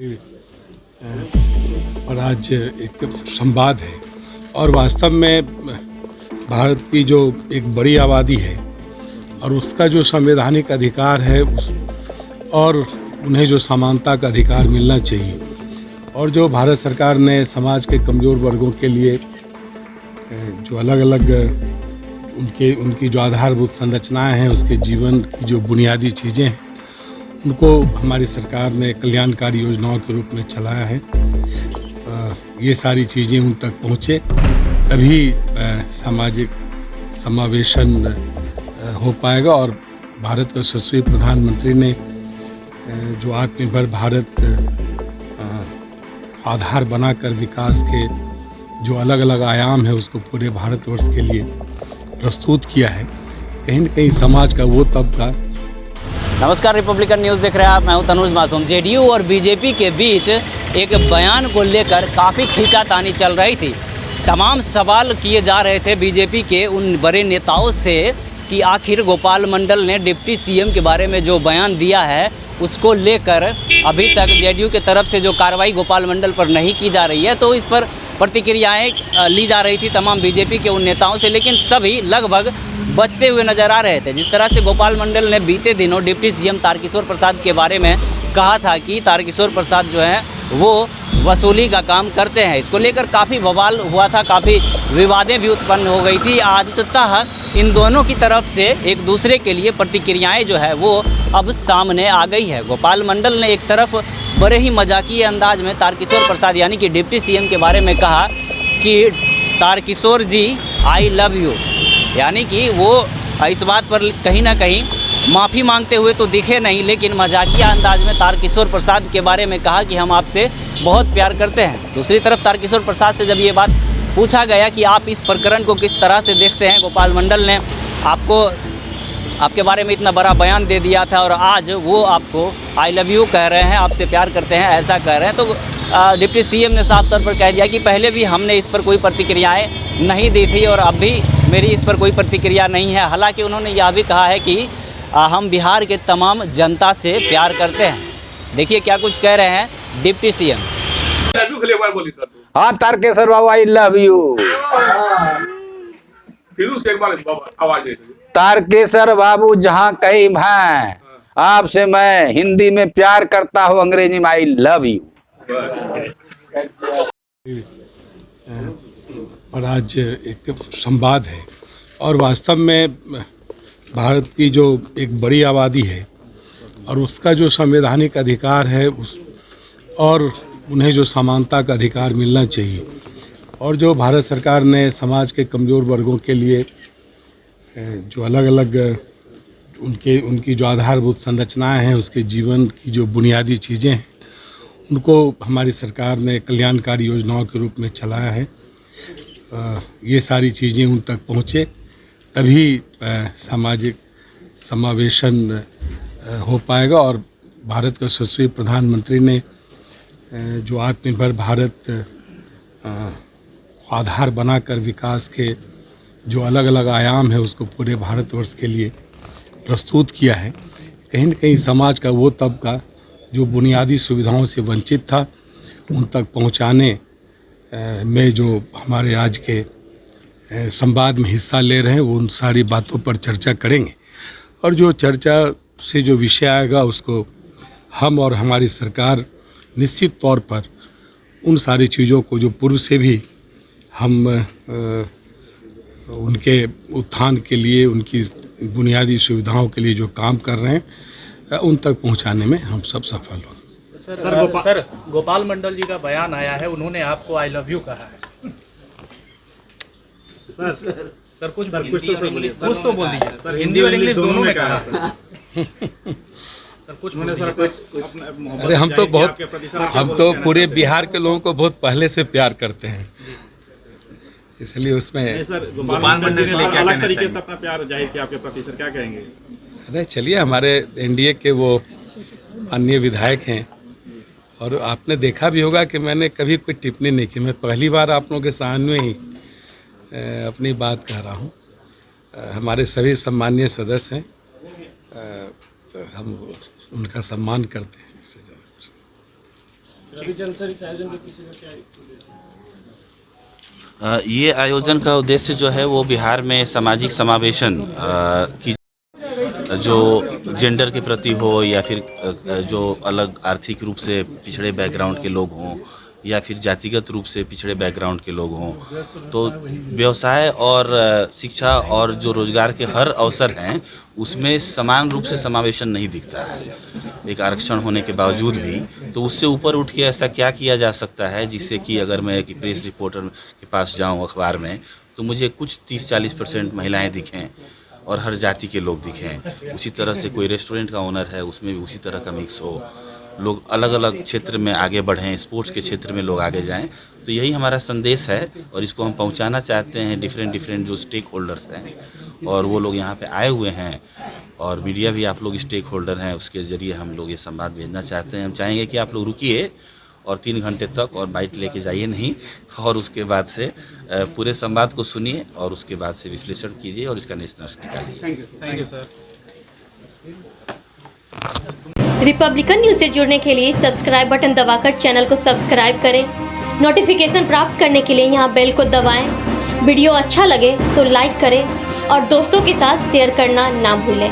और आज एक संवाद है और वास्तव में भारत की जो एक बड़ी आबादी है और उसका जो संवैधानिक अधिकार है और उन्हें जो समानता का अधिकार मिलना चाहिए और जो भारत सरकार ने समाज के कमज़ोर वर्गों के लिए जो अलग अलग उनकी जो आधारभूत संरचनाएं हैं, उसके जीवन की जो बुनियादी चीज़ें हैं, उनको हमारी सरकार ने कल्याणकारी योजनाओं के रूप में चलाया है। ये सारी चीज़ें उन तक पहुँचे तभी सामाजिक समावेशन हो पाएगा और भारत के यशस्वी प्रधानमंत्री ने जो आत्मनिर्भर भारत आधार बनाकर विकास के जो अलग अलग आयाम है उसको पूरे भारतवर्ष के लिए प्रस्तुत किया है। कहीं न कहीं समाज का वो तबका। नमस्कार, रिपब्लिकन न्यूज़ देख रहे हैं आप। मैं हूं तनुज मासूम। जेडीयू और बीजेपी के बीच एक बयान को लेकर काफ़ी खींचातानी चल रही थी। तमाम सवाल किए जा रहे थे बीजेपी के उन बड़े नेताओं से कि आखिर गोपाल मंडल ने डिप्टी सीएम के बारे में जो बयान दिया है उसको लेकर अभी तक जेडीयू के तरफ से जो कार्रवाई गोपाल मंडल पर नहीं की जा रही है, तो इस पर प्रतिक्रियाएं ली जा रही थी तमाम बीजेपी के उन नेताओं से, लेकिन सभी लगभग बचते हुए नजर आ रहे थे। जिस तरह से गोपाल मंडल ने बीते दिनों डिप्टी सीएम तारकिशोर प्रसाद के बारे में कहा था कि तारकिशोर प्रसाद जो है वो वसूली का काम करते हैं, इसको लेकर काफ़ी बवाल हुआ था, काफ़ी विवादें भी उत्पन्न हो गई थी। अंततः इन दोनों की तरफ से एक दूसरे के लिए प्रतिक्रियाएं जो है वो अब सामने आ गई है। गोपाल मंडल ने एक तरफ बड़े ही मजाकिया अंदाज में तारकिशोर प्रसाद यानी कि डिप्टी सीएम के बारे में कहा कि तारकिशोर जी आई लव यू, यानी कि वो इस बात पर कहीं ना कहीं माफ़ी मांगते हुए तो दिखे नहीं, लेकिन मजाकिया अंदाज में तारकिशोर प्रसाद के बारे में कहा कि हम आपसे बहुत प्यार करते हैं। दूसरी तरफ तारकिशोर प्रसाद से जब ये बात पूछा गया कि आप इस प्रकरण को किस तरह से देखते हैं, गोपाल मंडल ने आपके बारे में इतना बड़ा बयान दे दिया था और आज वो आपको आई लव यू कह रहे हैं, आपसे प्यार करते हैं, ऐसा कह रहे हैं। तो डिप्टी सीएम ने साफ तौर पर कह दिया कि पहले भी हमने इस पर कोई प्रतिक्रियाएं नहीं दी थी और अब भी मेरी इस पर कोई प्रतिक्रिया नहीं है। हालांकि उन्होंने यह भी कहा है कि हम बिहार के तमाम जनता से प्यार करते हैं। देखिए क्या कुछ कह रहे हैं डिप्टी सीएम। हाँ, तारकेश्वर बाबू आई लव यू। तारकेश्वर बाबू जहाँ कहीं हैं, आपसे मैं हिंदी में प्यार करता हूँ, अंग्रेजी में आई लव यू। और आज एक संवाद है और वास्तव में भारत की जो एक बड़ी आबादी है और उसका जो संवैधानिक अधिकार है और उन्हें जो समानता का अधिकार मिलना चाहिए और जो भारत सरकार ने समाज के कमज़ोर वर्गों के लिए जो अलग अलग उनकी जो आधारभूत संरचनाएं हैं, उसके जीवन की जो बुनियादी चीज़ें हैं, उनको हमारी सरकार ने कल्याणकारी योजनाओं के रूप में चलाया है। ये सारी चीज़ें उन तक पहुँचे तभी सामाजिक समावेशन हो पाएगा और भारत के यशस्वी प्रधानमंत्री ने जो आत्मनिर्भर भारत आधार बनाकर विकास के जो अलग अलग आयाम है उसको पूरे भारतवर्ष के लिए प्रस्तुत किया है। कहीं न कहीं समाज का वो तबका जो बुनियादी सुविधाओं से वंचित था, उन तक पहुंचाने में जो हमारे आज के संवाद में हिस्सा ले रहे हैं, वो उन सारी बातों पर चर्चा करेंगे और जो चर्चा से जो विषय आएगा उसको हम और हमारी सरकार निश्चित तौर पर उन सारी चीज़ों को जो पूर्व से भी हम उनके उत्थान के लिए, उनकी बुनियादी सुविधाओं के लिए जो काम कर रहे हैं, उन तक पहुंचाने में हम सब सफल हों। सर, गोपाल मंडल जी का बयान आया है, उन्होंने आपको आई लव यू कहा है। सर कुछ तो बोल दीजिए सर, हिंदी और इंग्लिश दोनों में कहा सर कुछ। अरे हम तो पूरे बिहार के लोगों को बहुत पहले से प्यार करते हैं, इसलिए उसमें गोपाल मंडल ने अलग तरीके से अपना प्यार जाहिर किया आपके प्रति, सर क्या कहेंगे? अरे चलिए, हमारे एनडीए के वो अन्य विधायक हैं और आपने देखा भी होगा कि मैंने कभी कोई टिप्पणी नहीं की। मैं पहली बार आप लोगों के सामने ही अपनी बात कह रहा हूँ। हमारे सभी सम्मानीय सदस्य हैं, तो हम उनका सम्मान करते हैं। ये आयोजन का उद्देश्य जो है वो बिहार में सामाजिक समावेशन की जो जेंडर के प्रति हो या फिर जो अलग आर्थिक रूप से पिछड़े बैकग्राउंड के लोग हों या फिर जातिगत रूप से पिछड़े बैकग्राउंड के लोग हों, तो व्यवसाय और शिक्षा और जो रोजगार के हर अवसर हैं उसमें समान रूप से समावेशन नहीं दिखता है एक आरक्षण होने के बावजूद भी। तो उससे ऊपर उठ के ऐसा क्या किया जा सकता है जिससे कि अगर मैं एक प्रेस रिपोर्टर के पास जाऊं अखबार में तो मुझे कुछ 30-40% महिलाएं दिखें और हर जाति के लोग दिखें। उसी तरह से कोई रेस्टोरेंट का ओनर है उसमें भी उसी तरह का मिक्स हो, लोग अलग अलग क्षेत्र में आगे बढ़ें, स्पोर्ट्स के क्षेत्र में लोग आगे जाएं। तो यही हमारा संदेश है और इसको हम पहुंचाना चाहते हैं डिफरेंट जो स्टेक होल्डर्स हैं और वो लोग यहाँ पे आए हुए हैं और मीडिया भी आप लोग स्टेक होल्डर हैं, उसके ज़रिए हम लोग ये संवाद भेजना चाहते हैं। हम चाहेंगे कि आप लोग रुकिए और 3 घंटे तक और बाइट लेके जाइए नहीं, और उसके बाद से पूरे संवाद को सुनिए और उसके बाद से विश्लेषण कीजिए और इसका निष्कर्ष निकालिए। Thank you sir. Republican news से जुड़ने के लिए सब्सक्राइब बटन दबाकर चैनल को सब्सक्राइब करें। नोटिफिकेशन प्राप्त करने के लिए यहाँ बेल को दबाएं। वीडियो अच्छा लगे तो लाइक करें और दोस्तों के साथ शेयर करना ना भूलें।